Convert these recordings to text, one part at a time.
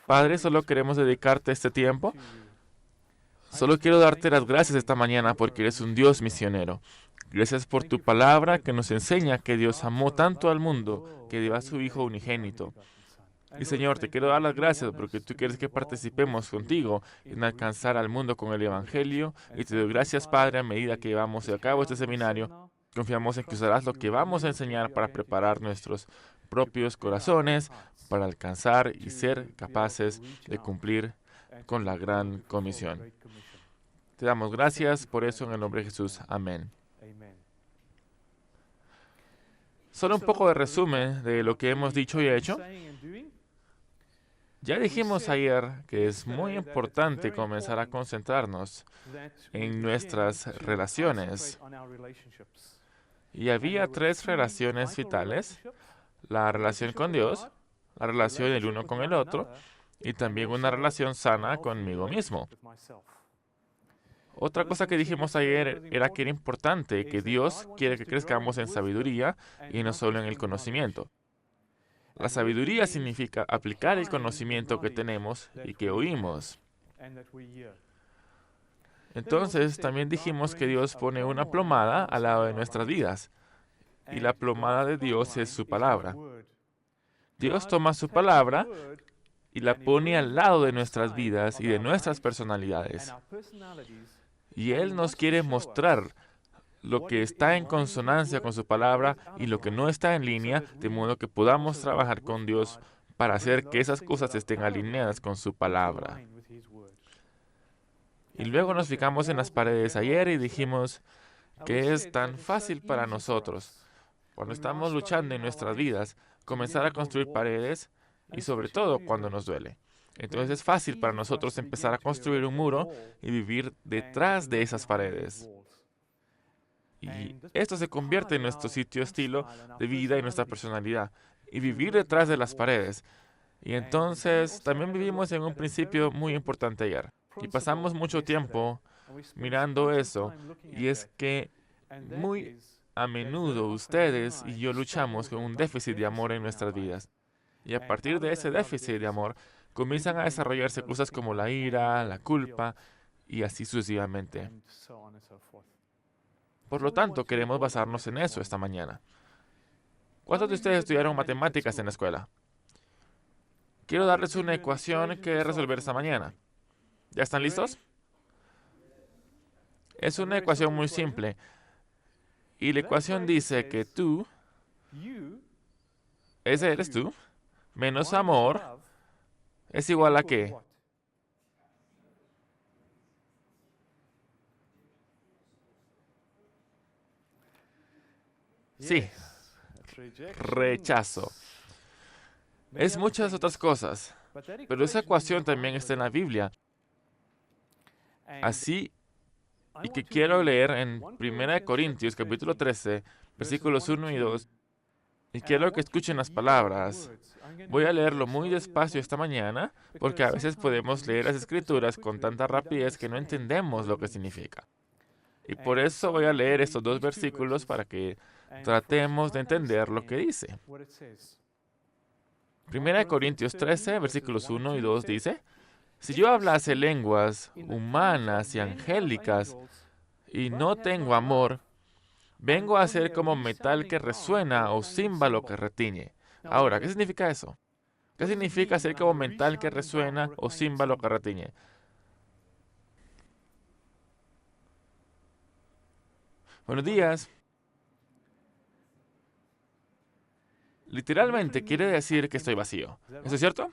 Padre, solo queremos dedicarte este tiempo. Solo quiero darte las gracias esta mañana porque eres un Dios misionero. Gracias por tu palabra que nos enseña que Dios amó tanto al mundo que dio a su Hijo unigénito. Y Señor, te quiero dar las gracias porque tú quieres que participemos contigo en alcanzar al mundo con el Evangelio. Y te doy gracias, Padre, a medida que llevamos a cabo este seminario. Confiamos en que usarás lo que vamos a enseñar para preparar nuestros propios corazones para alcanzar y ser capaces de cumplir con la gran comisión. Te damos gracias por eso en el nombre de Jesús. Amén. Solo un poco de resumen de lo que hemos dicho y hecho. Ya dijimos ayer que es muy importante comenzar a concentrarnos en nuestras relaciones. Y había 3 relaciones vitales: la relación con Dios, la relación el uno con el otro, y también una relación sana conmigo mismo. Otra cosa que dijimos ayer era que era importante que Dios quiere que crezcamos en sabiduría y no solo en el conocimiento. La sabiduría significa aplicar el conocimiento que tenemos y que oímos. Entonces, también dijimos que Dios pone una plomada al lado de nuestras vidas, y la plomada de Dios es su palabra. Dios toma su palabra y la pone al lado de nuestras vidas y de nuestras personalidades. Y Él nos quiere mostrar lo que está en consonancia con su palabra y lo que no está en línea, de modo que podamos trabajar con Dios para hacer que esas cosas estén alineadas con su palabra. Y luego nos fijamos en las paredes ayer y dijimos que es tan fácil para nosotros, cuando estamos luchando en nuestras vidas, comenzar a construir paredes, y sobre todo cuando nos duele. Entonces es fácil para nosotros empezar a construir un muro y vivir detrás de esas paredes. Y esto se convierte en nuestro sitio estilo de vida y nuestra personalidad. Y vivir detrás de las paredes. Y entonces también vivimos en un principio muy importante ayer. Y pasamos mucho tiempo mirando eso. Y es que muy a menudo ustedes y yo luchamos con un déficit de amor en nuestras vidas. Y a partir de ese déficit de amor, comienzan a desarrollarse cosas como la ira, la culpa, y así sucesivamente. Por lo tanto, queremos basarnos en eso esta mañana. ¿Cuántos de ustedes estudiaron matemáticas en la escuela? Quiero darles una ecuación que resolver esta mañana. ¿Ya están listos? Es una ecuación muy simple. Y la ecuación dice que tú, ese eres tú, menos amor, es igual a ¿qué? Sí, rechazo. Es muchas otras cosas, pero esa ecuación también está en la Biblia. Así, y que quiero leer en 1 Corintios capítulo 13, versículos 1 y 2, y quiero que escuchen las palabras. Voy a leerlo muy despacio esta mañana, porque a veces podemos leer las escrituras con tanta rapidez que no entendemos lo que significa. Y por eso voy a leer estos 2 versículos para que tratemos de entender lo que dice. 1 Corintios 13, versículos 1 y 2 dice: si yo hablase lenguas humanas y angélicas y no tengo amor, vengo a ser como metal que resuena o címbalo que retiñe. Ahora, ¿qué significa eso? ¿Qué significa ser como metal que resuena o címbalo que retiñe? Buenos días. Literalmente quiere decir que estoy vacío. ¿Eso es cierto?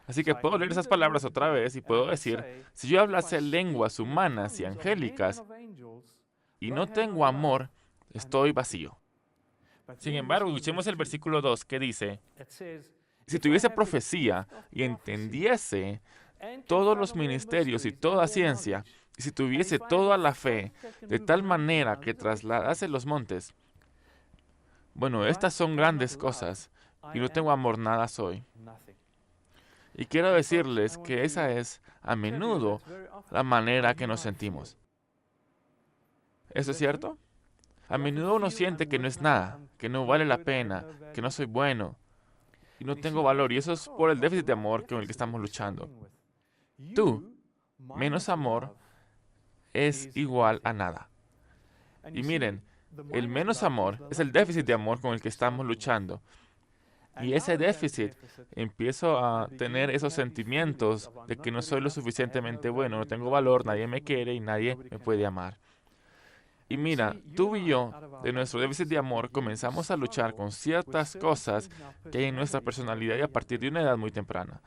Así que puedo leer esas palabras otra vez y puedo decir: si yo hablase lenguas humanas y angélicas y no tengo amor, estoy vacío. Sin embargo, escuchemos el versículo 2 que dice: si tuviese profecía y entendiese todos los ministerios y toda ciencia, y si tuviese toda la fe, de tal manera que trasladase los montes. Bueno, estas son grandes cosas, y no tengo amor, nada soy. Y quiero decirles que esa es, a menudo, la manera que nos sentimos. ¿Eso es cierto? A menudo uno siente que no es nada, que no vale la pena, que no soy bueno. y no tengo valor. Y eso es por el déficit de amor con el que estamos luchando. Tú, menos amor, es igual a nada. Y miren, el menos amor es el déficit de amor con el que estamos luchando. Y ese déficit, empiezo a tener esos sentimientos de que no soy lo suficientemente bueno, no tengo valor, nadie me quiere y nadie me puede amar. Y mira, tú y yo, de nuestro déficit de amor, comenzamos a luchar con ciertas cosas que hay en nuestra personalidad y a partir de una edad muy temprana.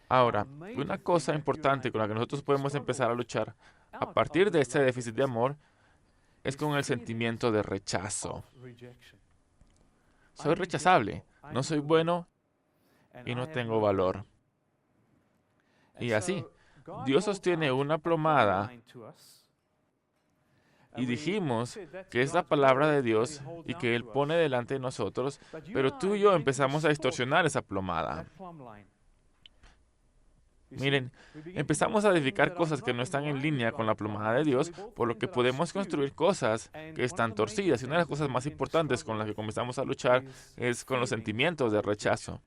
Ahora, una cosa importante con la que nosotros podemos empezar a luchar a partir de este déficit de amor es con el sentimiento de rechazo. Soy rechazable, no soy bueno y no tengo valor. Y así, Dios sostiene una plomada y dijimos que es la palabra de Dios y que Él pone delante de nosotros, pero tú y yo empezamos a distorsionar esa plomada. Miren, empezamos a edificar cosas que no están en línea con la plomada de Dios, por lo que podemos construir cosas que están torcidas. Y una de las cosas más importantes con las que comenzamos a luchar es con los sentimientos de rechazo.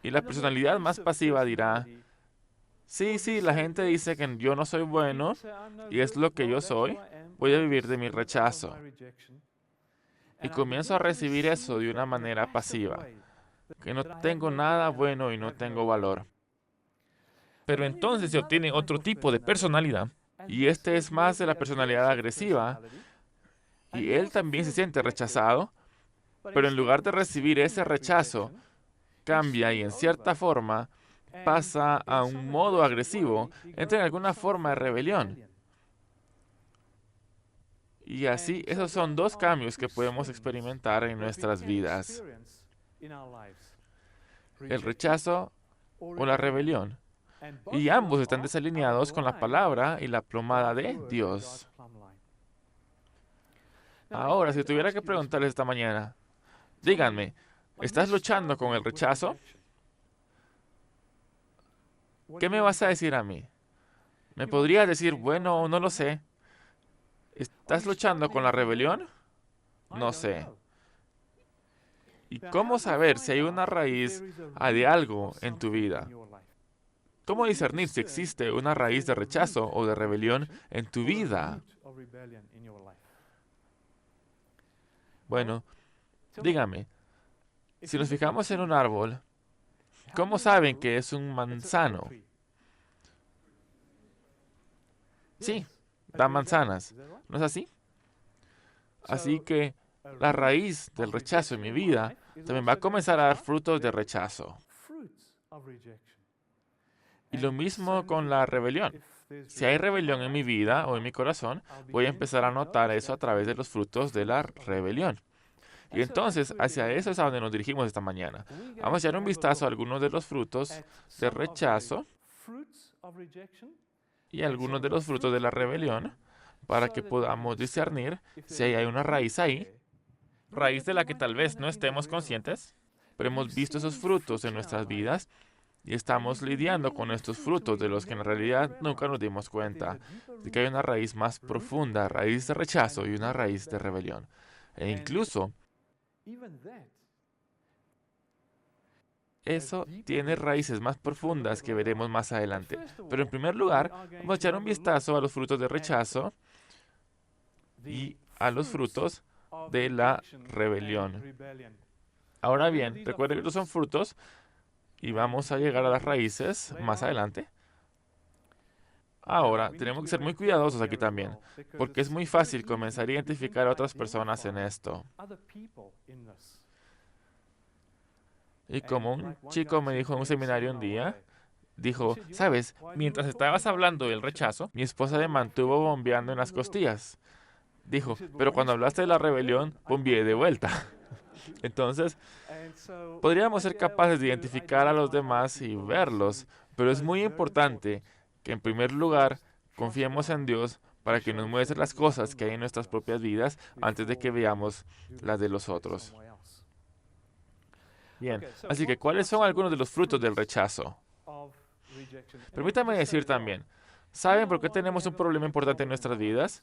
Y la personalidad más pasiva dirá, sí, la gente dice que yo no soy bueno y es lo que yo soy, voy a vivir de mi rechazo. Y comienzo a recibir eso de una manera pasiva, que no tengo nada bueno y no tengo valor. Pero entonces se obtiene otro tipo de personalidad, y este es más de la personalidad agresiva, y él también se siente rechazado, pero en lugar de recibir ese rechazo, cambia y en cierta forma pasa a un modo agresivo, entra en alguna forma de rebelión. Y así, esos son dos cambios que podemos experimentar en nuestras vidas. El rechazo o la rebelión. Y ambos están desalineados con la palabra y la plomada de Dios. Ahora, si tuviera que preguntarles esta mañana, díganme, ¿estás luchando con el rechazo? ¿Qué me vas a decir a mí? ¿Me podrías decir, bueno, no lo sé? ¿Estás luchando con la rebelión? No sé. ¿Y cómo saber si hay una raíz de algo en tu vida? ¿Cómo discernir si existe una raíz de rechazo o de rebelión en tu vida? Bueno, dígame, si nos fijamos en un árbol, ¿cómo saben que es un manzano? Sí, da manzanas, ¿no es así? Así que la raíz del rechazo en mi vida también va a comenzar a dar frutos de rechazo. Y lo mismo con la rebelión. Si hay rebelión en mi vida o en mi corazón, voy a empezar a notar eso a través de los frutos de la rebelión. Y entonces, hacia eso es a donde nos dirigimos esta mañana. Vamos a echar un vistazo a algunos de los frutos de rechazo y algunos de los frutos de la rebelión para que podamos discernir si hay una raíz ahí, raíz de la que tal vez no estemos conscientes, pero hemos visto esos frutos en nuestras vidas y estamos lidiando con estos frutos de los que en realidad nunca nos dimos cuenta de que hay una raíz más profunda, raíz de rechazo y una raíz de rebelión. E incluso eso tiene raíces más profundas que veremos más adelante. Pero en primer lugar, vamos a echar un vistazo a los frutos de rechazo y a los frutos de la rebelión. Ahora bien, recuerden que estos son frutos y vamos a llegar a las raíces más adelante. Ahora, tenemos que ser muy cuidadosos aquí también, porque es muy fácil comenzar a identificar a otras personas en esto. Y como un chico me dijo en un seminario un día, dijo, ¿sabes? Mientras estabas hablando del rechazo, mi esposa me mantuvo bombeando en las costillas. Dijo, pero cuando hablaste de la rebelión, bombeé de vuelta. Entonces, podríamos ser capaces de identificar a los demás y verlos, pero es muy importante que en primer lugar confiemos en Dios para que nos muestre las cosas que hay en nuestras propias vidas antes de que veamos las de los otros. Bien, así que ¿cuáles son algunos de los frutos del rechazo? Permítame decir también, ¿saben por qué tenemos un problema importante en nuestras vidas?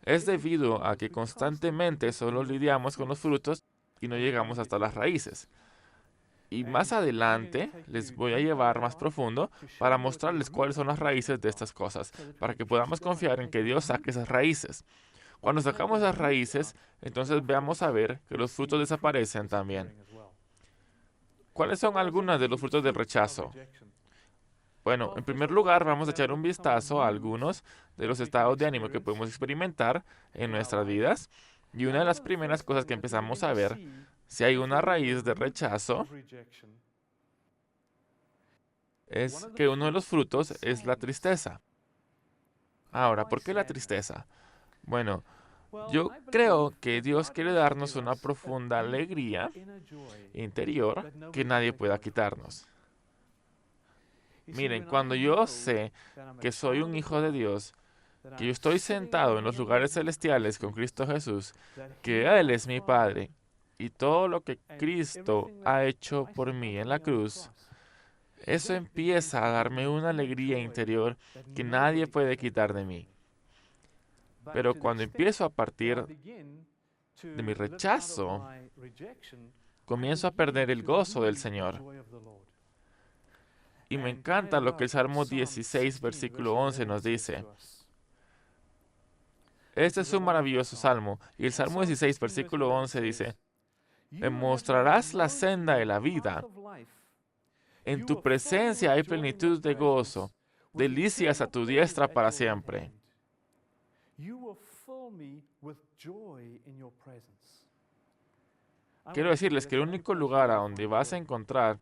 Es debido a que constantemente solo lidiamos con los frutos y no llegamos hasta las raíces. Y más adelante les voy a llevar más profundo para mostrarles cuáles son las raíces de estas cosas, para que podamos confiar en que Dios saque esas raíces. Cuando sacamos las raíces, entonces veamos a ver que los frutos desaparecen también. ¿Cuáles son algunos de los frutos del rechazo? Bueno, en primer lugar, vamos a echar un vistazo a algunos de los estados de ánimo que podemos experimentar en nuestras vidas. Y una de las primeras cosas que empezamos a ver, si hay una raíz de rechazo, es que uno de los frutos es la tristeza. Ahora, ¿por qué la tristeza? Bueno, yo creo que Dios quiere darnos una profunda alegría interior que nadie pueda quitarnos. Miren, cuando yo sé que soy un hijo de Dios, que yo estoy sentado en los lugares celestiales con Cristo Jesús, que Él es mi Padre, y todo lo que Cristo ha hecho por mí en la cruz, eso empieza a darme una alegría interior que nadie puede quitar de mí. Pero cuando empiezo a partir de mi rechazo, comienzo a perder el gozo del Señor. Y me encanta lo que el Salmo 16, versículo 11 nos dice. Este es un maravilloso salmo. Y el Salmo 16, versículo 11 dice, me mostrarás la senda de la vida. En tu presencia hay plenitud de gozo, delicias a tu diestra para siempre. Quiero decirles que el único lugar a donde vas a encontrar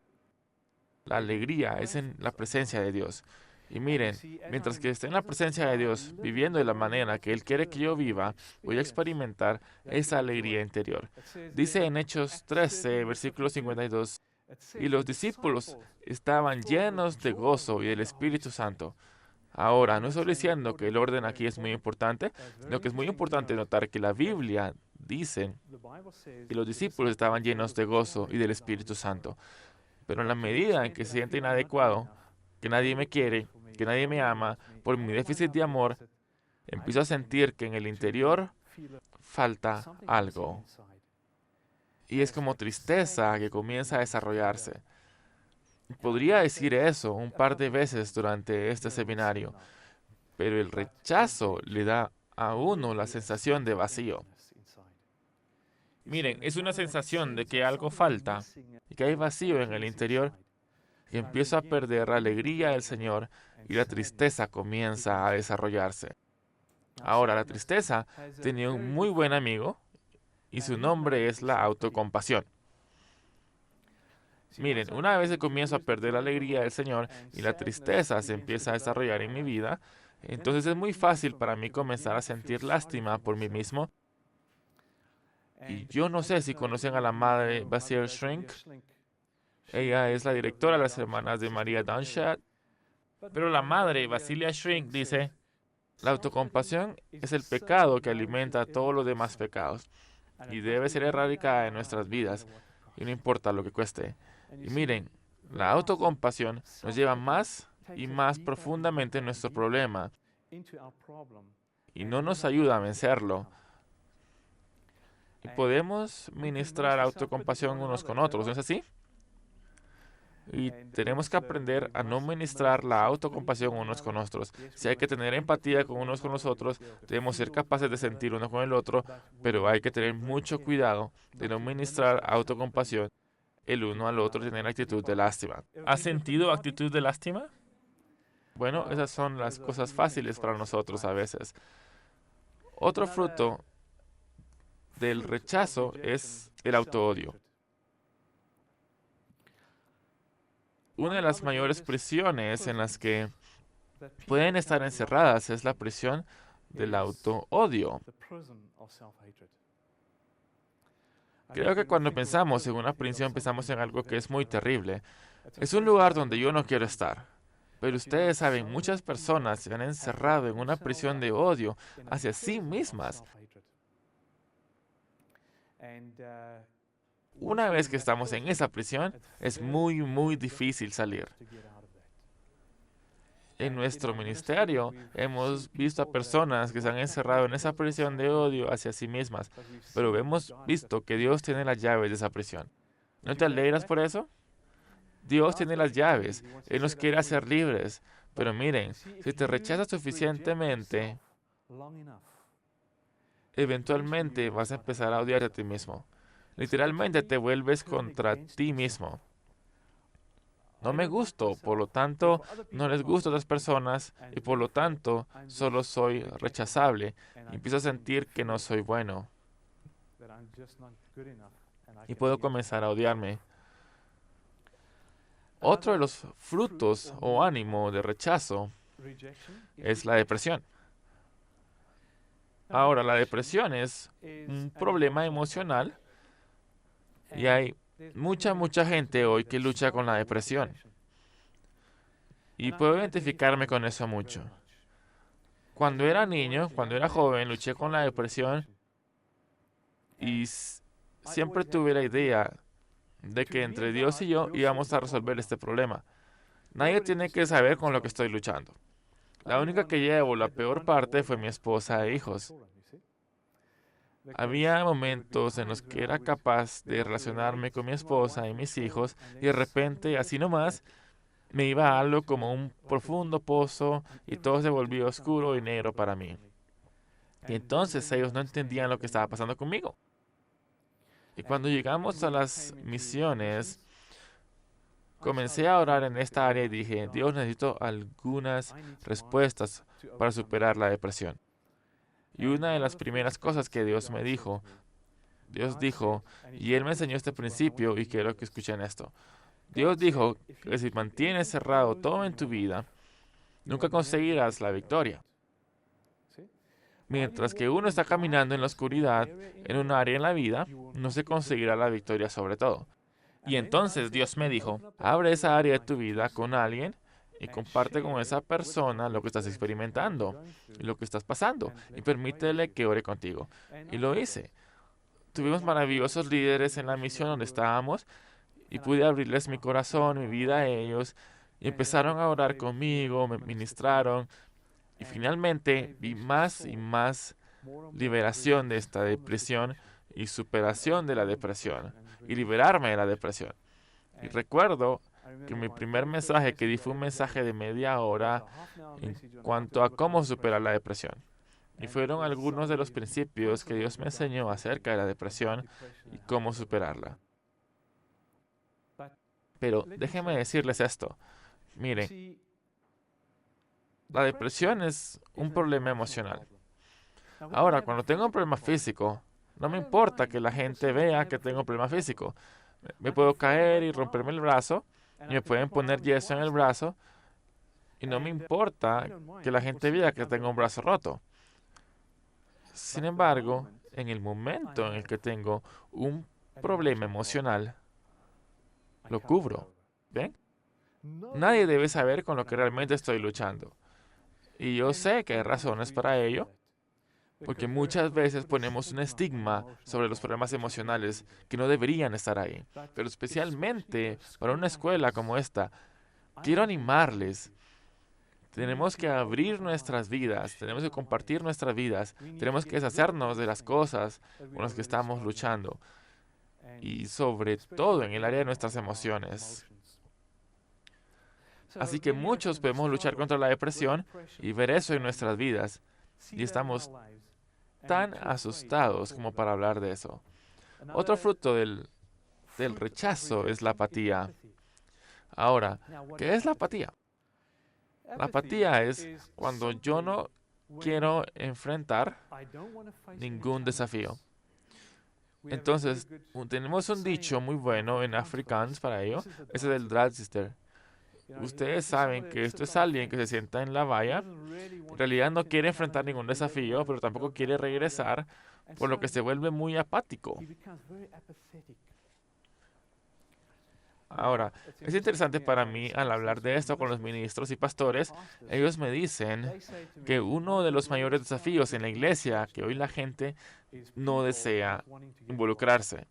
la alegría es en la presencia de Dios. Y miren, mientras que esté en la presencia de Dios, viviendo de la manera que Él quiere que yo viva, voy a experimentar esa alegría interior. Dice en Hechos 13, versículo 52, y los discípulos estaban llenos de gozo y del Espíritu Santo. Ahora, no estoy diciendo que el orden aquí es muy importante, sino que es muy importante notar que la Biblia dice que los discípulos estaban llenos de gozo y del Espíritu Santo. Pero en la medida en que se siente inadecuado, que nadie me quiere, que nadie me ama, por mi déficit de amor, empiezo a sentir que en el interior falta algo. Y es como tristeza que comienza a desarrollarse. Podría decir eso un par de veces durante este seminario, pero el rechazo le da a uno la sensación de vacío. Miren, es una sensación de que algo falta y que hay vacío en el interior, que empiezo a perder la alegría del Señor y la tristeza comienza a desarrollarse. Ahora, la tristeza tenía un muy buen amigo y su nombre es la autocompasión. Miren, una vez que comienzo a perder la alegría del Señor y la tristeza se empieza a desarrollar en mi vida, entonces es muy fácil para mí comenzar a sentir lástima por mí mismo. Y yo no sé si conocen a la madre Basil Shrink. Ella es la directora de las Hermanas de María Danshat. Pero la madre, Basilia Shrink, dice, la autocompasión es el pecado que alimenta todos los demás pecados y debe ser erradicada de nuestras vidas, y no importa lo que cueste. Y miren, la autocompasión nos lleva más y más profundamente en nuestro problema y no nos ayuda a vencerlo. Y podemos ministrar autocompasión unos con otros, ¿no es así? Y tenemos que aprender a no ministrar la autocompasión unos con otros. Si hay que tener empatía con unos con los otros, debemos ser capaces de sentir uno con el otro, pero hay que tener mucho cuidado de no ministrar autocompasión el uno al otro y tener actitud de lástima. ¿Has sentido actitud de lástima? Bueno, esas son las cosas fáciles para nosotros a veces. Otro fruto del rechazo es el autoodio. Una de las mayores prisiones en las que pueden estar encerradas es la prisión del autoodio. Creo que cuando pensamos en una prisión pensamos en algo que es muy terrible. Es un lugar donde yo no quiero estar. Pero ustedes saben, muchas personas se han encerrado en una prisión de odio hacia sí mismas. Una vez que estamos en esa prisión, es muy, muy difícil salir. En nuestro ministerio hemos visto a personas que se han encerrado en esa prisión de odio hacia sí mismas, pero hemos visto que Dios tiene las llaves de esa prisión. ¿No te alegras por eso? Dios tiene las llaves. Él nos quiere hacer libres. Pero miren, si te rechazas suficientemente, eventualmente vas a empezar a odiarte a ti mismo. Literalmente te vuelves contra ti mismo. No me gusto, por lo tanto, no les gusto a otras personas y por lo tanto, solo soy rechazable y empiezo a sentir que no soy bueno y puedo comenzar a odiarme. Otro de los frutos o ánimo de rechazo es la depresión. Ahora, la depresión es un problema emocional y hay mucha gente hoy que lucha con la depresión. Y puedo identificarme con eso mucho. Cuando era niño, cuando era joven, luché con la depresión y siempre tuve la idea de que entre Dios y yo íbamos a resolver este problema. Nadie tiene que saber con lo que estoy luchando. La única que llevo la peor parte fue mi esposa e hijos. Había momentos en los que era capaz de relacionarme con mi esposa y mis hijos y de repente, así nomás, me iba a algo como un profundo pozo y todo se volvió oscuro y negro para mí. Y entonces ellos no entendían lo que estaba pasando conmigo. Y cuando llegamos a las misiones, comencé a orar en esta área y dije, Dios, necesito algunas respuestas para superar la depresión. Y una de las primeras cosas que Dios me dijo, y Él me enseñó este principio y quiero que escuchen esto. Dios dijo que si mantienes cerrado todo en tu vida, nunca conseguirás la victoria. Mientras que uno está caminando en la oscuridad, en un área en la vida, no se conseguirá la victoria sobre todo. Y entonces Dios me dijo, abre esa área de tu vida con alguien y comparte con esa persona lo que estás experimentando y lo que estás pasando y permítele que ore contigo. Y lo hice. Tuvimos maravillosos líderes en la misión donde estábamos y pude abrirles mi corazón, mi vida a ellos y empezaron a orar conmigo, me ministraron y finalmente vi más y más liberación de esta depresión y superación de la depresión y liberarme de la depresión. Y recuerdo que mi primer mensaje que di fue un mensaje de media hora en cuanto a cómo superar la depresión. Y fueron algunos de los principios que Dios me enseñó acerca de la depresión y cómo superarla. Pero déjenme decirles esto. Miren, la depresión es un problema emocional. Ahora, cuando tengo un problema físico, no me importa que la gente vea que tengo un problema físico. Me puedo caer y romperme el brazo, y me pueden poner yeso en el brazo, y no me importa que la gente vea que tengo un brazo roto. Sin embargo, en el momento en el que tengo un problema emocional, lo cubro. ¿Ven? Nadie debe saber con lo que realmente estoy luchando. Y yo sé que hay razones para ello, porque muchas veces ponemos un estigma sobre los problemas emocionales que no deberían estar ahí. Pero especialmente para una escuela como esta, quiero animarles. Tenemos que abrir nuestras vidas, tenemos que compartir nuestras vidas, tenemos que deshacernos de las cosas con las que estamos luchando. Y sobre todo en el área de nuestras emociones. Así que muchos podemos luchar contra la depresión y ver eso en nuestras vidas. Y estamos tan asustados como para hablar de eso. Otro fruto del rechazo es la apatía. Ahora, ¿qué es la apatía? La apatía es cuando yo no quiero enfrentar ningún desafío. Entonces, tenemos un dicho muy bueno en Afrikaans para ello, ese es del Draadsister. Ustedes saben que esto es alguien que se sienta en la valla, en realidad no quiere enfrentar ningún desafío, pero tampoco quiere regresar, por lo que se vuelve muy apático. Ahora, es interesante para mí al hablar de esto con los ministros y pastores, ellos me dicen que uno de los mayores desafíos en la iglesia, que hoy la gente no desea involucrarse.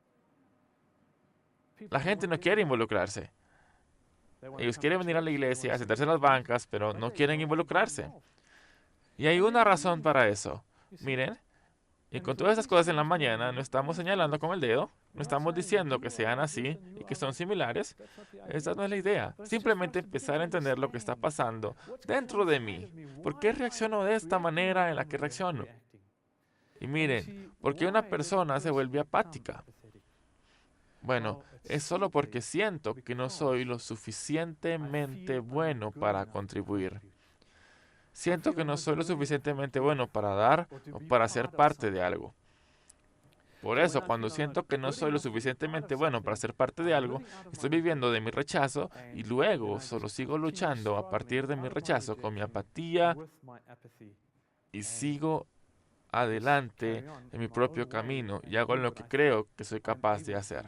La gente no quiere involucrarse. Ellos quieren venir a la iglesia, sentarse en las bancas, pero no quieren involucrarse. Y hay una razón para eso. Miren, y con todas estas cosas en la mañana, no estamos señalando con el dedo, no estamos diciendo que sean así y que son similares. Esa no es la idea. Simplemente empezar a entender lo que está pasando dentro de mí. ¿Por qué reacciono de esta manera en la que reacciono? Y miren, ¿por qué una persona se vuelve apática? Bueno, es solo porque siento que no soy lo suficientemente bueno para contribuir. Siento que no soy lo suficientemente bueno para dar o para ser parte de algo. Por eso, cuando siento que no soy lo suficientemente bueno para ser parte de algo, estoy viviendo de mi rechazo y luego solo sigo luchando a partir de mi rechazo con mi apatía y sigo adelante en mi propio camino y hago lo que creo que soy capaz de hacer.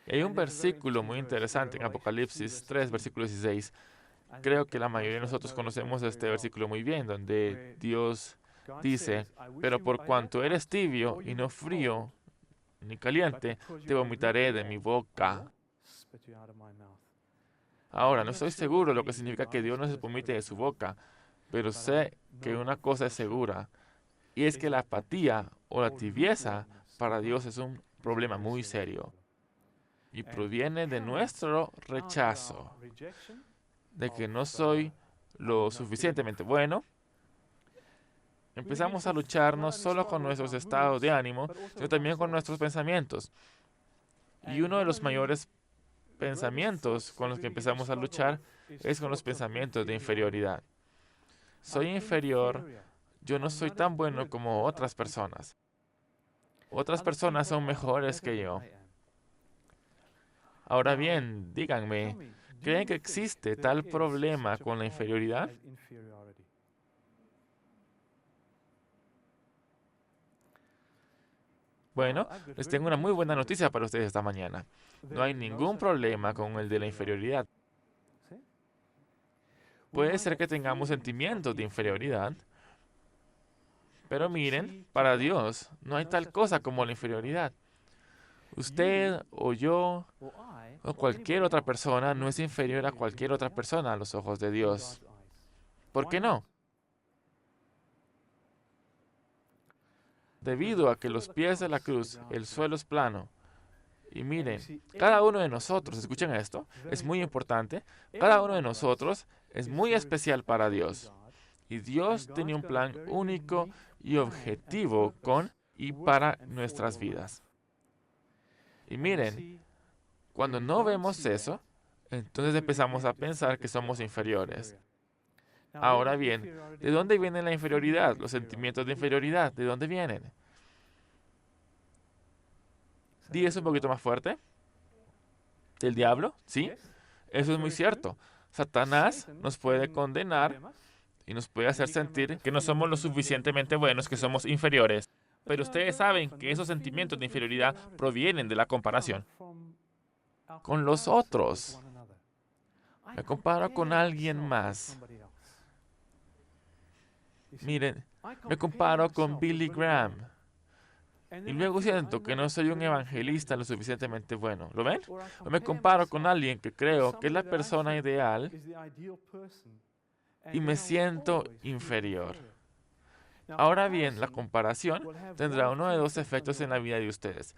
Y hay un versículo muy interesante en Apocalipsis 3, versículo 16. Creo que la mayoría de nosotros conocemos este versículo muy bien, donde Dios dice, pero por cuanto eres tibio y no frío ni caliente, te vomitaré de mi boca. Ahora, no estoy seguro de lo que significa que Dios no se vomite de su boca, pero sé que una cosa es segura, y es que la apatía o la tibieza para Dios es un problema muy serio, y proviene de nuestro rechazo, de que no soy lo suficientemente bueno. Empezamos a luchar no solo con nuestros estados de ánimo, sino también con nuestros pensamientos. Y uno de los mayores pensamientos con los que empezamos a luchar es con los pensamientos de inferioridad. Soy inferior, yo no soy tan bueno como otras personas. Otras personas son mejores que yo. Ahora bien, díganme, ¿creen que existe tal problema con la inferioridad? Bueno, les tengo una muy buena noticia para ustedes esta mañana. No hay ningún problema con el de la inferioridad. Puede ser que tengamos sentimientos de inferioridad, pero miren, para Dios no hay tal cosa como la inferioridad. Usted o yo o cualquier otra persona no es inferior a cualquier otra persona a los ojos de Dios. ¿Por qué no? Debido a que los pies de la cruz, el suelo es plano. Y miren, cada uno de nosotros, escuchen esto, es muy importante, cada uno de nosotros es muy especial para Dios. Y Dios tenía un plan único y objetivo con y para nuestras vidas. Y miren, cuando no vemos eso, entonces empezamos a pensar que somos inferiores. Ahora bien, ¿de dónde viene la inferioridad? Los sentimientos de inferioridad, ¿de dónde vienen? Di eso un poquito más fuerte. ¿Del diablo? ¿Sí? Eso es muy cierto. Satanás nos puede condenar y nos puede hacer sentir que no somos lo suficientemente buenos, que somos inferiores. Pero ustedes saben que esos sentimientos de inferioridad provienen de la comparación con los otros. Me comparo con alguien más. Miren, me comparo con Billy Graham. Y luego siento que no soy un evangelista lo suficientemente bueno. ¿Lo ven? O me comparo con alguien que creo que es la persona ideal y me siento inferior. Ahora bien, la comparación tendrá uno de dos efectos en la vida de ustedes.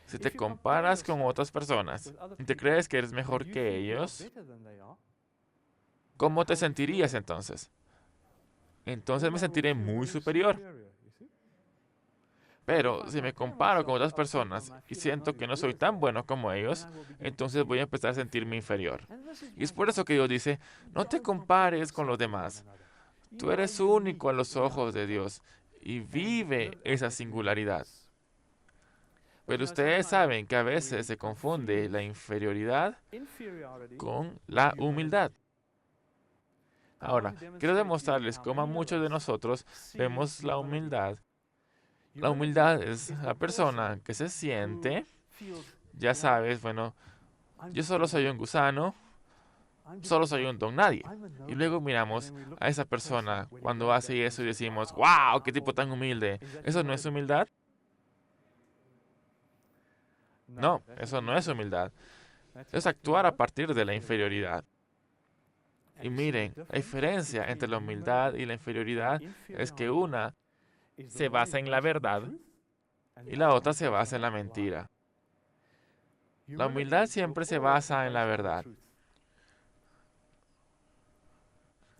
Si te comparas con otras personas y te crees que eres mejor que ellos, ¿cómo te sentirías entonces? Entonces me sentiré muy superior. Pero si me comparo con otras personas y siento que no soy tan bueno como ellos, entonces voy a empezar a sentirme inferior. Y es por eso que Dios dice, no te compares con los demás. Tú eres único a los ojos de Dios y vive esa singularidad. Pero ustedes saben que a veces se confunde la inferioridad con la humildad. Ahora, quiero demostrarles cómo a muchos de nosotros vemos la humildad. La humildad es la persona que se siente, ya sabes, bueno, yo solo soy un gusano, solo soy un don nadie. Y luego miramos a esa persona cuando hace eso y decimos, wow, qué tipo tan humilde. ¿Eso no es humildad? No, eso no es humildad. Es actuar a partir de la inferioridad. Y miren, la diferencia entre la humildad y la inferioridad es que una se basa en la verdad y la otra se basa en la mentira. La humildad siempre se basa en la verdad.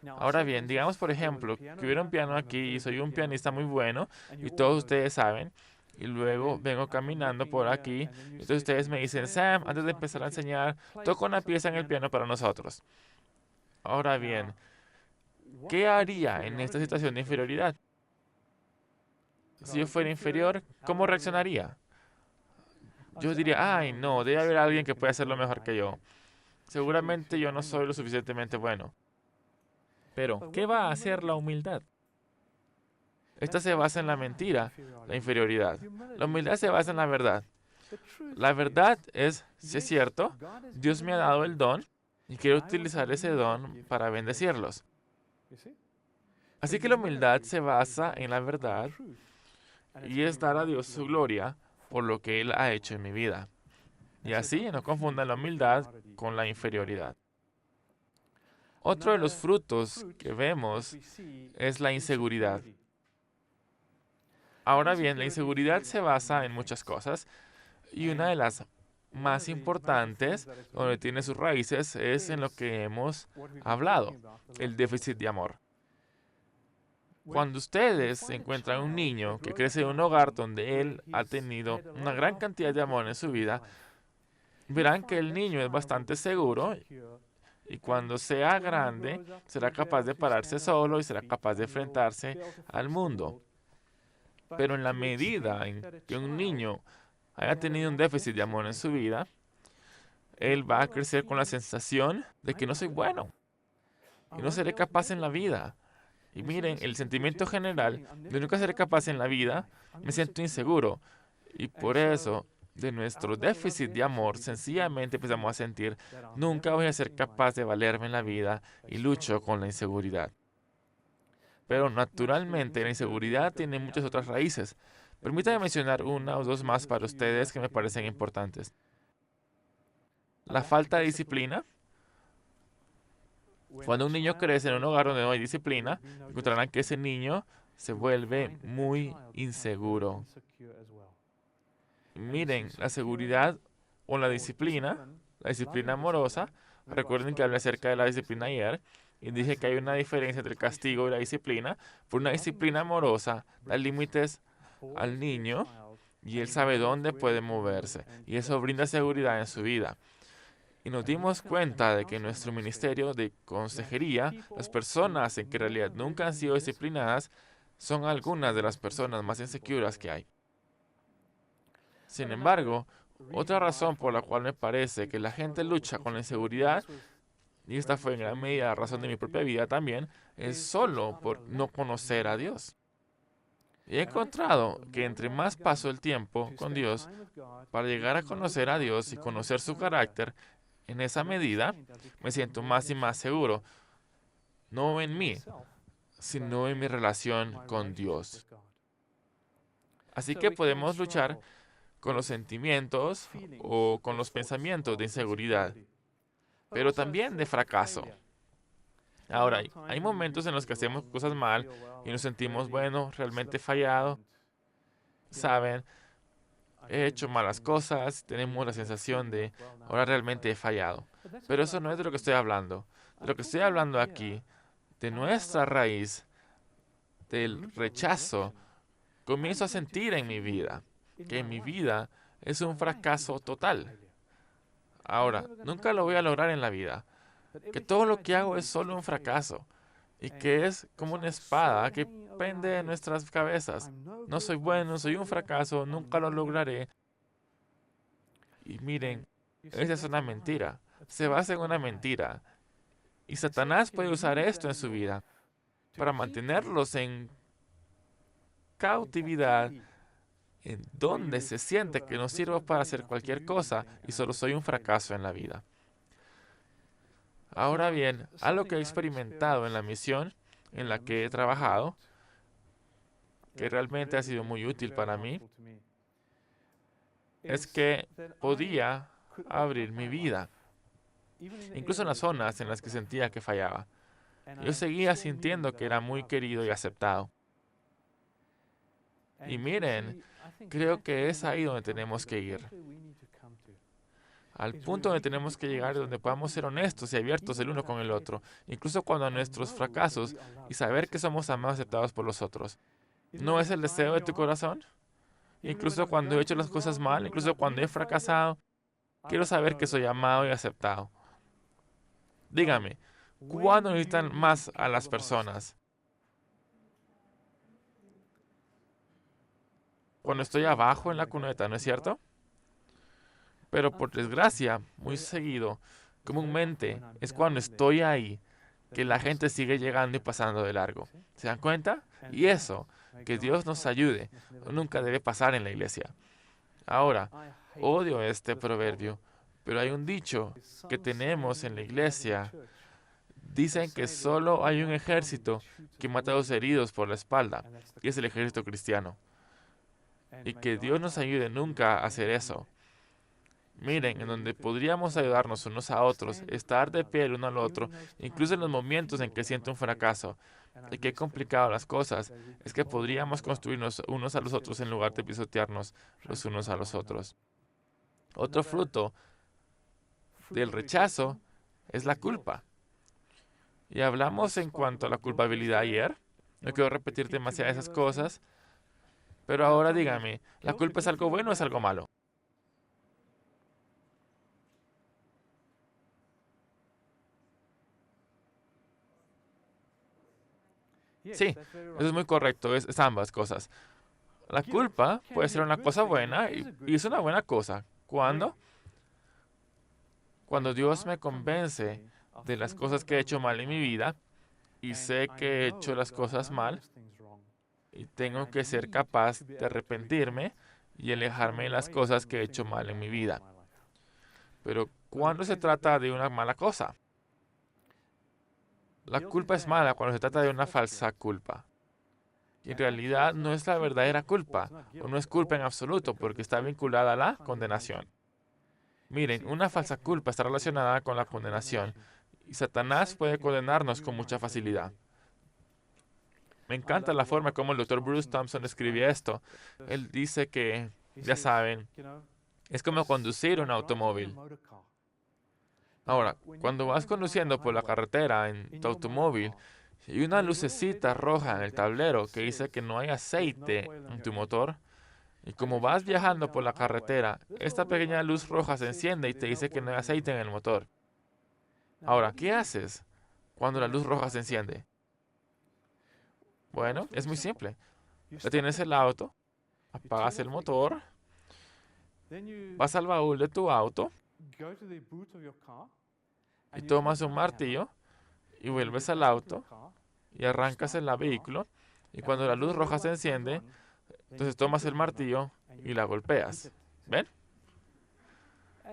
Ahora bien, digamos por ejemplo que hubiera un piano aquí y soy un pianista muy bueno y todos ustedes saben, y luego vengo caminando por aquí, entonces ustedes me dicen, Sam, antes de empezar a enseñar, toca una pieza en el piano para nosotros. Ahora bien, ¿qué haría en esta situación de inferioridad? Si yo fuera inferior, ¿cómo reaccionaría? Yo diría, ay, no, debe haber alguien que pueda hacerlo mejor que yo. Seguramente yo no soy lo suficientemente bueno. Pero, ¿qué va a hacer la humildad? Esta se basa en la mentira, la inferioridad. La humildad se basa en la verdad. La verdad es, si es cierto, Dios me ha dado el don y quiero utilizar ese don para bendecirlos. Así que la humildad se basa en la verdad y es dar a Dios su gloria por lo que Él ha hecho en mi vida. Y así no confundan la humildad con la inferioridad. Otro de los frutos que vemos es la inseguridad. Ahora bien, la inseguridad se basa en muchas cosas y una de las más importantes, donde tiene sus raíces, es en lo que hemos hablado, el déficit de amor. Cuando ustedes encuentran un niño que crece en un hogar donde él ha tenido una gran cantidad de amor en su vida, verán que el niño es bastante seguro y cuando sea grande será capaz de pararse solo y será capaz de enfrentarse al mundo. Pero en la medida en que un niño haya tenido un déficit de amor en su vida, él va a crecer con la sensación de que no soy bueno y no seré capaz en la vida. Y miren, el sentimiento general de nunca seré capaz en la vida, me siento inseguro. Y por eso, de nuestro déficit de amor, sencillamente empezamos a sentir, nunca voy a ser capaz de valerme en la vida y lucho con la inseguridad. Pero naturalmente la inseguridad tiene muchas otras raíces. Permítanme mencionar una o dos más para ustedes que me parecen importantes. La falta de disciplina. Cuando un niño crece en un hogar donde no hay disciplina, encontrarán que ese niño se vuelve muy inseguro. Miren, la seguridad o la disciplina amorosa, recuerden que hablé acerca de la disciplina ayer y dije que hay una diferencia entre el castigo y la disciplina. Por una disciplina amorosa, da límites al niño y él sabe dónde puede moverse y eso brinda seguridad en su vida. Y nos dimos cuenta de que en nuestro ministerio de consejería, las personas en que en realidad nunca han sido disciplinadas son algunas de las personas más inseguras que hay. Sin embargo, otra razón por la cual me parece que la gente lucha con la inseguridad, y esta fue en gran medida la razón de mi propia vida también, es solo por no conocer a Dios. Y he encontrado que entre más paso el tiempo con Dios, para llegar a conocer a Dios y conocer su carácter, en esa medida me siento más y más seguro, no en mí, sino en mi relación con Dios. Así que podemos luchar con los sentimientos o con los pensamientos de inseguridad, pero también de fracaso. Ahora, hay momentos en los que hacemos cosas mal y nos sentimos, bueno, realmente fallado. Saben, he hecho malas cosas, tenemos la sensación de, ahora realmente he fallado. Pero eso no es de lo que estoy hablando. De lo que estoy hablando aquí, de nuestra raíz, del rechazo, comienzo a sentir en mi vida que mi vida es un fracaso total. Ahora, nunca lo voy a lograr en la vida. Que todo lo que hago es solo un fracaso. Y que es como una espada que pende de nuestras cabezas. No soy bueno, soy un fracaso, nunca lo lograré. Y miren, esa es una mentira. Se basa en una mentira. Y Satanás puede usar esto en su vida para mantenerlos en cautividad, en donde se siente que no sirvo para hacer cualquier cosa y solo soy un fracaso en la vida. Ahora bien, algo que he experimentado en la misión en la que he trabajado, que realmente ha sido muy útil para mí, es que podía abrir mi vida, incluso en las zonas en las que sentía que fallaba. Yo seguía sintiendo que era muy querido y aceptado. Y miren, creo que es ahí donde tenemos que ir. Al punto donde tenemos que llegar, donde podamos ser honestos y abiertos el uno con el otro, incluso cuando nuestros fracasos, y saber que somos amados y aceptados por los otros. ¿No es el deseo de tu corazón? Incluso cuando he hecho las cosas mal, incluso cuando he fracasado, quiero saber que soy amado y aceptado. Dígame, ¿cuándo necesitan más a las personas? Cuando estoy abajo en la cuneta, ¿no es cierto? Pero por desgracia, muy seguido, comúnmente, es cuando estoy ahí que la gente sigue llegando y pasando de largo. ¿Se dan cuenta? Y eso, que Dios nos ayude, nunca debe pasar en la iglesia. Ahora, odio este proverbio, pero hay un dicho que tenemos en la iglesia. Dicen que solo hay un ejército que mata a los heridos por la espalda, y es el ejército cristiano. Y que Dios nos ayude nunca a hacer eso. Miren, en donde podríamos ayudarnos unos a otros, estar de pie el uno al otro, incluso en los momentos en que siento un fracaso. Y qué complicado las cosas, es que podríamos construirnos unos a los otros en lugar de pisotearnos los unos a los otros. Otro fruto del rechazo es la culpa. Y hablamos en cuanto a la culpabilidad ayer. No quiero repetir demasiadas esas cosas, pero ahora dígame, ¿la culpa es algo bueno o es algo malo? Sí, eso es muy correcto, es ambas cosas. La culpa puede ser una cosa buena y es una buena cosa. ¿Cuándo? Cuando Dios me convence de las cosas que he hecho mal en mi vida y sé que he hecho las cosas mal y tengo que ser capaz de arrepentirme y alejarme de las cosas que he hecho mal en mi vida. Pero ¿cuándo se trata de una mala cosa? La culpa es mala cuando se trata de una falsa culpa. Y en realidad no es la verdadera culpa, o no es culpa en absoluto, porque está vinculada a la condenación. Miren, una falsa culpa está relacionada con la condenación, y Satanás puede condenarnos con mucha facilidad. Me encanta la forma como el Dr. Bruce Thompson escribe esto. Él dice que, ya saben, es como conducir un automóvil. Ahora, cuando vas conduciendo por la carretera en tu automóvil, y hay una lucecita roja en el tablero que dice que no hay aceite en tu motor, y como vas viajando por la carretera, esta pequeña luz roja se enciende y te dice que no hay aceite en el motor. Ahora, ¿qué haces cuando la luz roja se enciende? Bueno, es muy simple. Detienes el auto, apagas el motor, vas al baúl de tu auto y tomas un martillo y vuelves al auto y arrancas el vehículo y cuando la luz roja se enciende, entonces tomas el martillo y la golpeas. ¿Ven?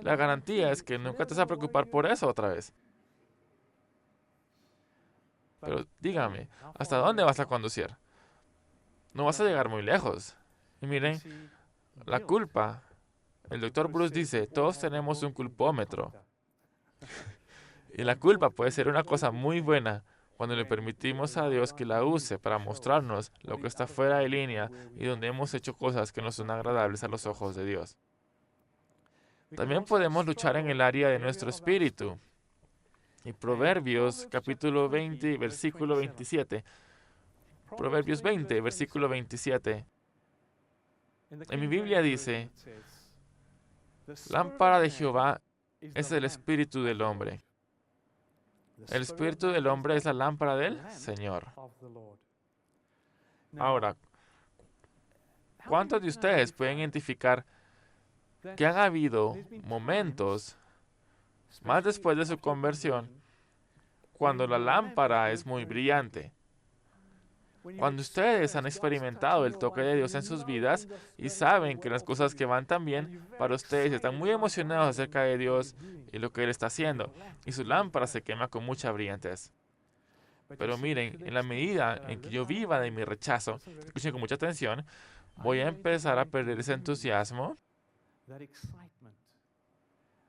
La garantía es que nunca te vas a preocupar por eso otra vez. Pero dígame, ¿hasta dónde vas a conducir? No vas a llegar muy lejos. Y miren, la culpa. El doctor Bruce dice, todos tenemos un culpómetro. Y la culpa puede ser una cosa muy buena cuando le permitimos a Dios que la use para mostrarnos lo que está fuera de línea y donde hemos hecho cosas que no son agradables a los ojos de Dios. También podemos luchar en el área de nuestro espíritu. Y Proverbios capítulo 20, versículo 27. Proverbios 20, versículo 27. En mi Biblia dice, lámpara de Jehová es el espíritu del hombre. El espíritu del hombre es la lámpara del Señor. Ahora, ¿cuántos de ustedes pueden identificar que han habido momentos, más después de su conversión, cuando la lámpara es muy brillante? Cuando ustedes han experimentado el toque de Dios en sus vidas y saben que las cosas que van tan bien para ustedes están muy emocionados acerca de Dios y lo que Él está haciendo, y su lámpara se quema con mucha brillantez. Pero miren, en la medida en que yo viva de mi rechazo, escuchen con mucha atención, voy a empezar a perder ese entusiasmo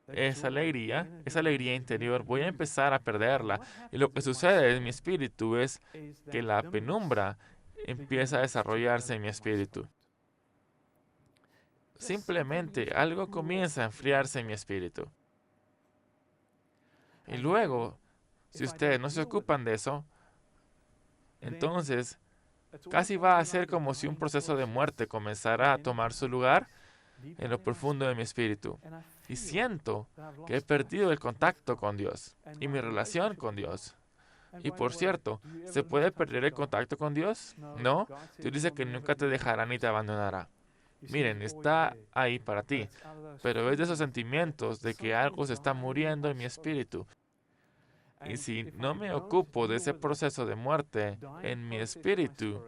esa alegría interior, voy a empezar a perderla. Y lo que sucede en mi espíritu es que la penumbra empieza a desarrollarse en mi espíritu. Simplemente algo comienza a enfriarse en mi espíritu. Y luego, si ustedes no se ocupan de eso, entonces casi va a ser como si un proceso de muerte comenzara a tomar su lugar en lo profundo de mi espíritu. Y siento que he perdido el contacto con Dios y mi relación con Dios. Y por cierto, ¿se puede perder el contacto con Dios? No. Dios dice que nunca te dejará ni te abandonará. Miren, está ahí para ti, pero es de esos sentimientos de que algo se está muriendo en mi espíritu. Y si no me ocupo de ese proceso de muerte en mi espíritu,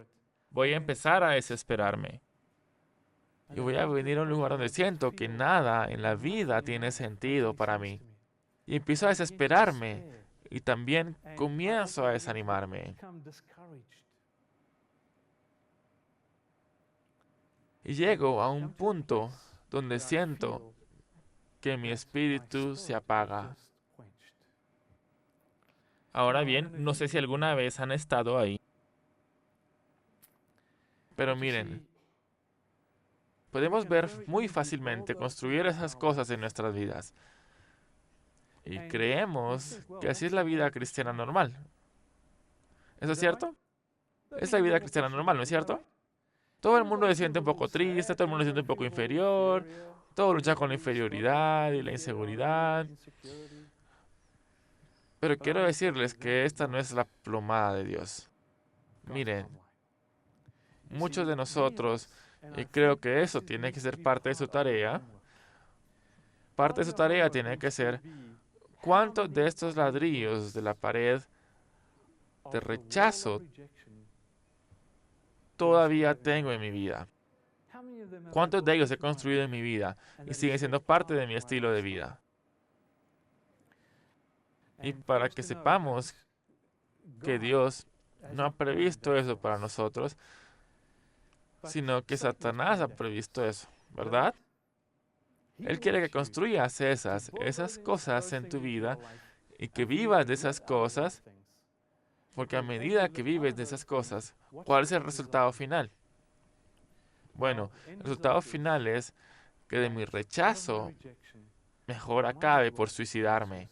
voy a empezar a desesperarme. Y voy a venir a un lugar donde siento que nada en la vida tiene sentido para mí. Y empiezo a desesperarme y también comienzo a desanimarme. Y llego a un punto donde siento que mi espíritu se apaga. Ahora bien, no sé si alguna vez han estado ahí. Pero miren, podemos ver muy fácilmente construir esas cosas en nuestras vidas. Y creemos que así es la vida cristiana normal. ¿Eso es cierto? Es la vida cristiana normal, ¿no es cierto? Todo el mundo se siente un poco triste, todo el mundo se siente un poco inferior, todo lucha con la inferioridad y la inseguridad. Pero quiero decirles que esta no es la plomada de Dios. Miren, muchos de nosotros, y creo que eso tiene que ser parte de su tarea, tiene que ser cuántos de estos ladrillos de la pared de rechazo todavía tengo en mi vida. ¿Cuántos de ellos he construido en mi vida y siguen siendo parte de mi estilo de vida? Y para que sepamos que Dios no ha previsto eso para nosotros, sino que Satanás ha previsto eso, ¿verdad? Él quiere que construyas esas cosas en tu vida y que vivas de esas cosas, porque a medida que vives de esas cosas, ¿cuál es el resultado final? Bueno, el resultado final es que de mi rechazo mejor acabe por suicidarme.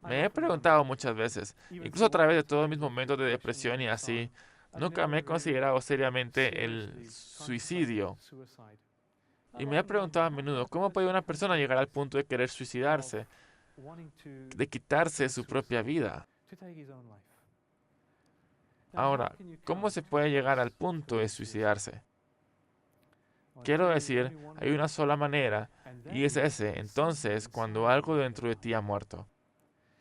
Me he preguntado muchas veces, incluso a través de todos mis momentos de depresión y así, nunca me he considerado seriamente el suicidio. Y me he preguntado a menudo, ¿cómo puede una persona llegar al punto de querer suicidarse, de quitarse su propia vida? Ahora, ¿cómo se puede llegar al punto de suicidarse? Quiero decir, hay una sola manera, y es ese, entonces, cuando algo dentro de ti ha muerto.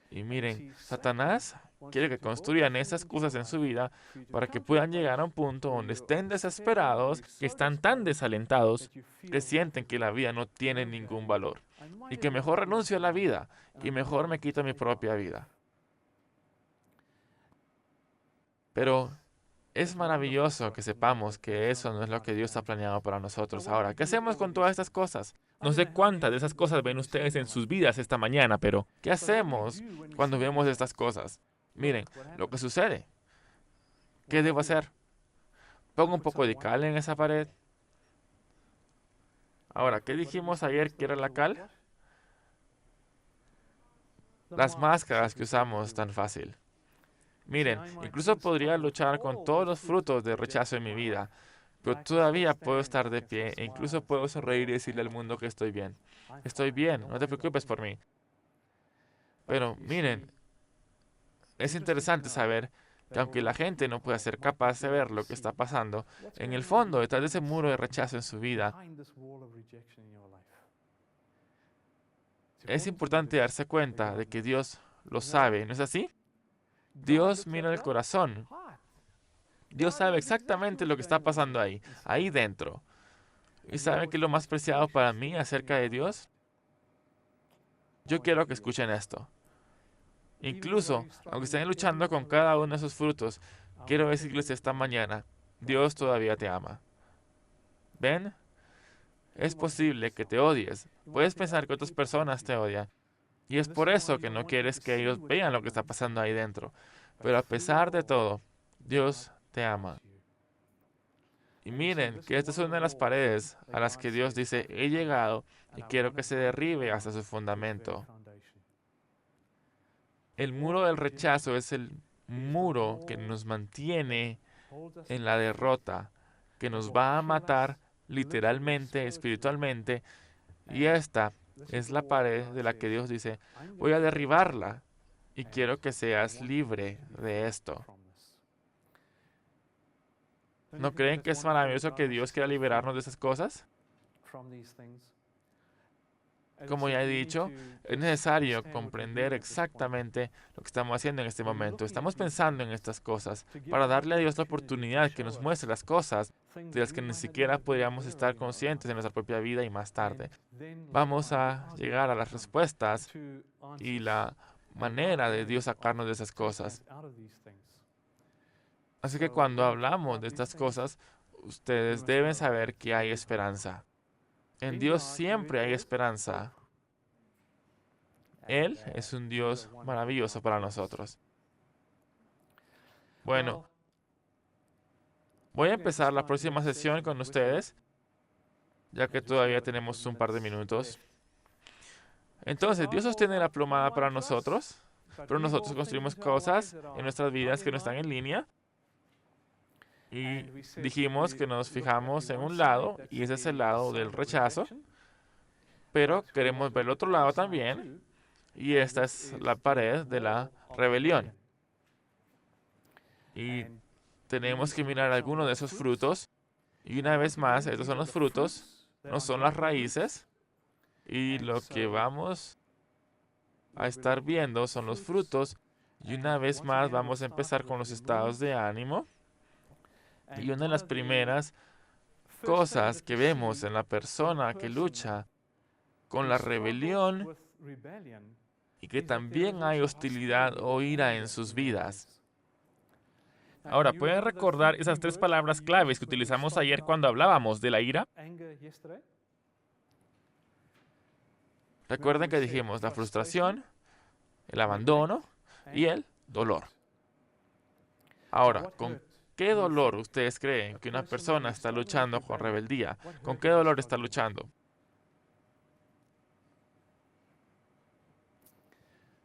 Y miren, Satanás quiere que construyan esas cosas en su vida para que puedan llegar a un punto donde estén desesperados, que están tan desalentados, que sienten que la vida no tiene ningún valor. Y que mejor renuncio a la vida y mejor me quito mi propia vida. Pero es maravilloso que sepamos que eso no es lo que Dios ha planeado para nosotros ahora. ¿Qué hacemos con todas estas cosas? No sé cuántas de esas cosas ven ustedes en sus vidas esta mañana, pero ¿qué hacemos cuando vemos estas cosas? Miren, lo que sucede. ¿Qué debo hacer? Pongo un poco de cal en esa pared. Ahora, ¿qué dijimos ayer que era la cal? Las máscaras que usamos tan fácil. Miren, incluso podría luchar con todos los frutos de rechazo en mi vida, pero todavía puedo estar de pie e incluso puedo sonreír y decirle al mundo que estoy bien. Estoy bien, no te preocupes por mí. Pero miren, es interesante saber que aunque la gente no pueda ser capaz de ver lo que está pasando, en el fondo, detrás de ese muro de rechazo en su vida, es importante darse cuenta de que Dios lo sabe, ¿no es así? Dios mira el corazón. Dios sabe exactamente lo que está pasando ahí dentro. ¿Y saben qué es lo más preciado para mí acerca de Dios? Yo quiero que escuchen esto. Incluso, aunque estén luchando con cada uno de esos frutos, quiero decirles esta mañana, Dios todavía te ama. ¿Ven? Es posible que te odies. Puedes pensar que otras personas te odian. Y es por eso que no quieres que ellos vean lo que está pasando ahí dentro. Pero a pesar de todo, Dios te ama. Y miren que esta es una de las paredes a las que Dios dice, he llegado y quiero que se derribe hasta su fundamento. El muro del rechazo es el muro que nos mantiene en la derrota, que nos va a matar literalmente, espiritualmente, y esta es la pared de la que Dios dice, voy a derribarla y quiero que seas libre de esto. ¿No creen que es maravilloso que Dios quiera liberarnos de esas cosas? Como ya he dicho, es necesario comprender exactamente lo que estamos haciendo en este momento. Estamos pensando en estas cosas para darle a Dios la oportunidad que nos muestre las cosas de las que ni siquiera podríamos estar conscientes en nuestra propia vida y más tarde. Vamos a llegar a las respuestas y la manera de Dios sacarnos de esas cosas. Así que cuando hablamos de estas cosas, ustedes deben saber que hay esperanza. En Dios siempre hay esperanza. Él es un Dios maravilloso para nosotros. Bueno, voy a empezar la próxima sesión con ustedes, ya que todavía tenemos un par de minutos. Entonces, Dios sostiene la plomada para nosotros, pero nosotros construimos cosas en nuestras vidas que no están en línea. Y dijimos que nos fijamos en un lado, y ese es el lado del rechazo, pero queremos ver el otro lado también, y esta es la pared de la rebelión. Y tenemos que mirar algunos de esos frutos, y una vez más, estos son los frutos, no son las raíces, y lo que vamos a estar viendo son los frutos, y una vez más vamos a empezar con los estados de ánimo. Y una de las primeras cosas que vemos en la persona que lucha con la rebelión y que también hay hostilidad o ira en sus vidas. Ahora, ¿pueden recordar esas tres palabras claves que utilizamos ayer cuando hablábamos de la ira? Recuerden que dijimos la frustración, el abandono y el dolor. Ahora, ¿con qué dolor ustedes creen que una persona está luchando con rebeldía? ¿Con qué dolor está luchando?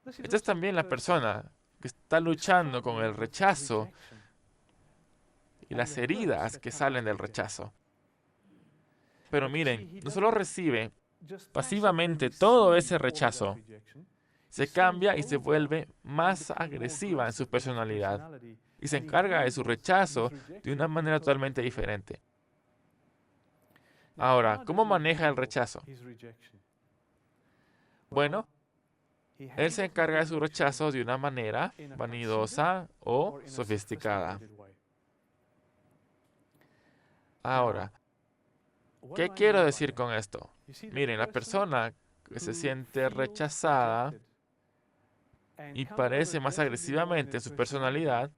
Esta es también la persona que está luchando con el rechazo y las heridas que salen del rechazo. Pero miren, no solo recibe pasivamente todo ese rechazo, se cambia y se vuelve más agresiva en su personalidad y se encarga de su rechazo de una manera totalmente diferente. Ahora, ¿cómo maneja el rechazo? Bueno, él se encarga de su rechazo de una manera vanidosa o sofisticada. Ahora, ¿qué quiero decir con esto? Miren, la persona que se siente rechazada y parece más agresivamente en su personalidad,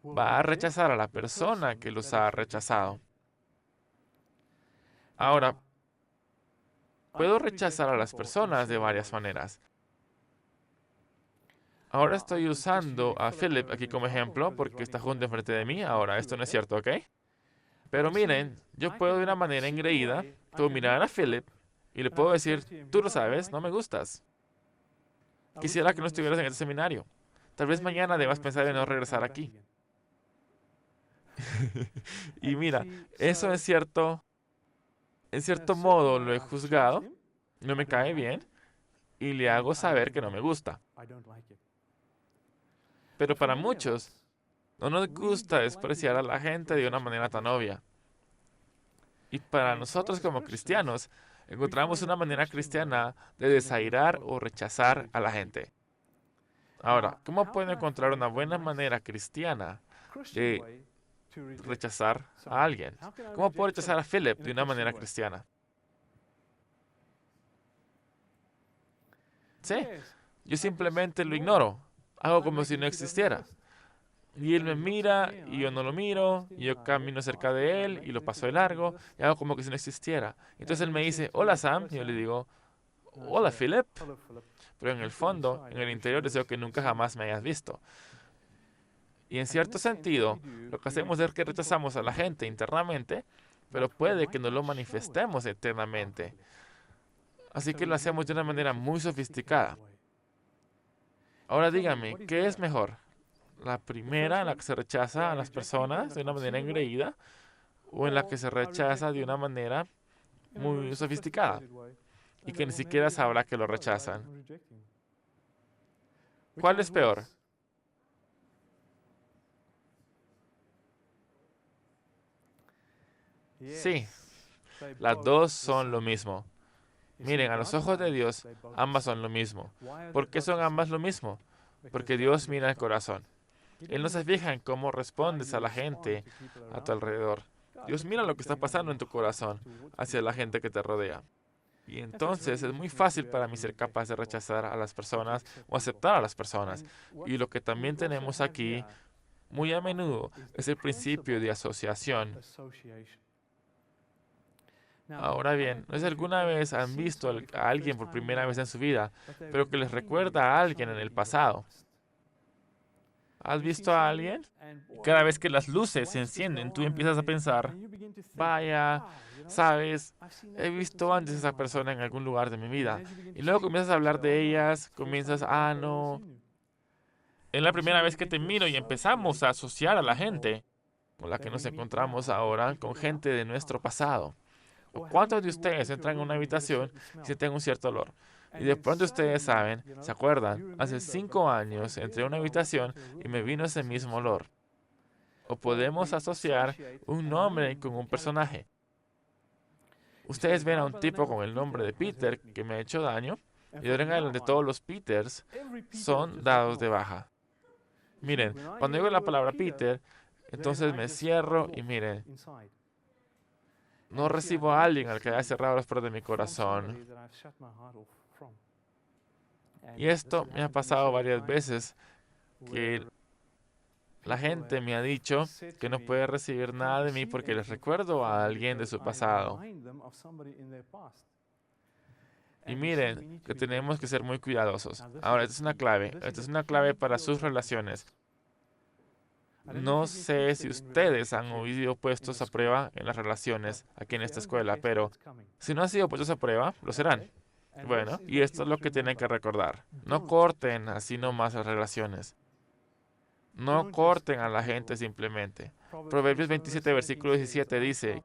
va a rechazar a la persona que los ha rechazado. Ahora, puedo rechazar a las personas de varias maneras. Ahora estoy usando a Philip aquí como ejemplo porque está junto enfrente de mí. Ahora, esto no es cierto, ¿ok? Pero miren, yo puedo de una manera engreída, puedo mirar a Philip y le puedo decir, tú lo sabes, no me gustas. Quisiera que no estuvieras en este seminario. Tal vez mañana debas pensar en no regresar aquí. Y mira, eso es cierto, en cierto modo lo he juzgado, no me cae bien y le hago saber que no me gusta. Pero para muchos, no nos gusta despreciar a la gente de una manera tan obvia. Y para nosotros como cristianos, encontramos una manera cristiana de desairar o rechazar a la gente. Ahora, ¿cómo puedo encontrar una buena manera cristiana de rechazar a alguien? ¿Cómo puedo rechazar a Philip de una manera cristiana? Sí, yo simplemente lo ignoro. Hago como si no existiera. Y él me mira y yo no lo miro, y yo camino cerca de él y lo paso de largo y hago como que si no existiera. Entonces él me dice, hola Sam, y yo le digo, hola Philip, pero en el fondo, en el interior deseo que nunca jamás me hayas visto. Y en cierto sentido, lo que hacemos es que rechazamos a la gente internamente, pero puede que no lo manifestemos eternamente. Así que lo hacemos de una manera muy sofisticada. Ahora dígame, ¿qué es mejor? ¿La primera en la que se rechaza a las personas de una manera engreída o en la que se rechaza de una manera muy sofisticada y que ni siquiera sabrá que lo rechazan? ¿Cuál es peor? Sí, las dos son lo mismo. Miren, a los ojos de Dios, ambas son lo mismo. ¿Por qué son ambas lo mismo? Porque Dios mira el corazón. Él no se fija en cómo respondes a la gente a tu alrededor. Dios mira lo que está pasando en tu corazón hacia la gente que te rodea. Y entonces es muy fácil para mí ser capaz de rechazar a las personas o aceptar a las personas. Y lo que también tenemos aquí, muy a menudo, es el principio de asociación. Ahora bien, no sé si alguna vez han visto a alguien por primera vez en su vida, pero que les recuerda a alguien en el pasado. ¿Has visto a alguien? Y cada vez que las luces se encienden, tú empiezas a pensar, vaya, sabes, he visto antes a esa persona en algún lugar de mi vida. Y luego comienzas a hablar de ellas, comienzas, no, es la primera vez que te miro y empezamos a asociar a la gente con la que nos encontramos ahora con gente de nuestro pasado. ¿O cuántos de ustedes entran en una habitación y sienten un cierto olor? Y de pronto ustedes saben, ¿se acuerdan? Hace 5 años entré a una habitación y me vino ese mismo olor. O podemos asociar un nombre con un personaje. Ustedes ven a un tipo con el nombre de Peter que me ha hecho daño y de ahora en adelante todos los Peters son dados de baja. Miren, cuando digo la palabra Peter, entonces me cierro y miren, no recibo a alguien al que haya cerrado las puertas de mi corazón. Y esto me ha pasado varias veces, que la gente me ha dicho que no puede recibir nada de mí porque les recuerdo a alguien de su pasado. Y miren, que tenemos que ser muy cuidadosos. Ahora, esta es una clave. Esta es una clave para sus relaciones. No sé si ustedes han sido puestos a prueba en las relaciones aquí en esta escuela, pero si no han sido puestos a prueba, lo serán. Bueno, y esto es lo que tienen que recordar. No corten así nomás las relaciones. No corten a la gente simplemente. Proverbios 27, versículo 17 dice,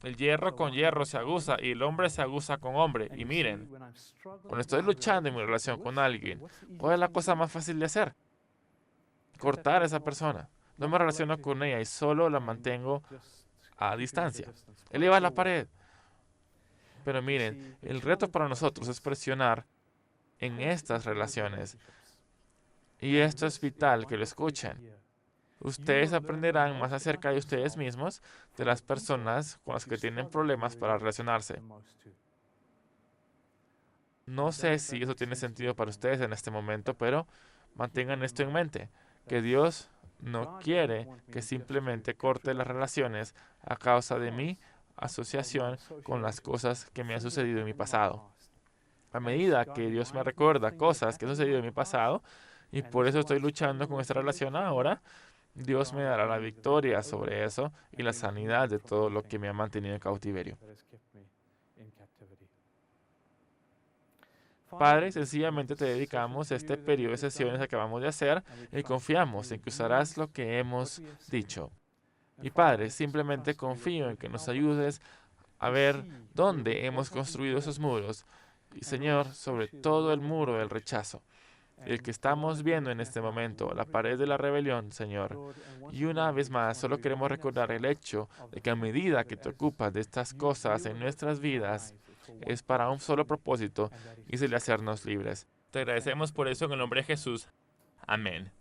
el hierro con hierro se aguza y el hombre se aguza con hombre. Y miren, cuando estoy luchando en mi relación con alguien, ¿cuál es la cosa más fácil de hacer? Cortar a esa persona. No me relaciono con ella y solo la mantengo a distancia. Eleva la pared. Pero miren, el reto para nosotros es presionar en estas relaciones. Y esto es vital que lo escuchen. Ustedes aprenderán más acerca de ustedes mismos, de las personas con las que tienen problemas para relacionarse. No sé si eso tiene sentido para ustedes en este momento, pero mantengan esto en mente, que Dios no quiere que simplemente corte las relaciones a causa de mi asociación con las cosas que me han sucedido en mi pasado. A medida que Dios me recuerda cosas que han sucedido en mi pasado, y por eso estoy luchando con esta relación ahora, Dios me dará la victoria sobre eso y la sanidad de todo lo que me ha mantenido en cautiverio. Padre, sencillamente te dedicamos este periodo de sesiones que acabamos de hacer y confiamos en que usarás lo que hemos dicho. Y Padre, simplemente confío en que nos ayudes a ver dónde hemos construido esos muros. Y Señor, sobre todo el muro del rechazo, el que estamos viendo en este momento, la pared de la rebelión, Señor. Y una vez más, solo queremos recordar el hecho de que a medida que te ocupas de estas cosas en nuestras vidas, es para un solo propósito y es el de hacernos libres. Te agradecemos por eso en el nombre de Jesús. Amén.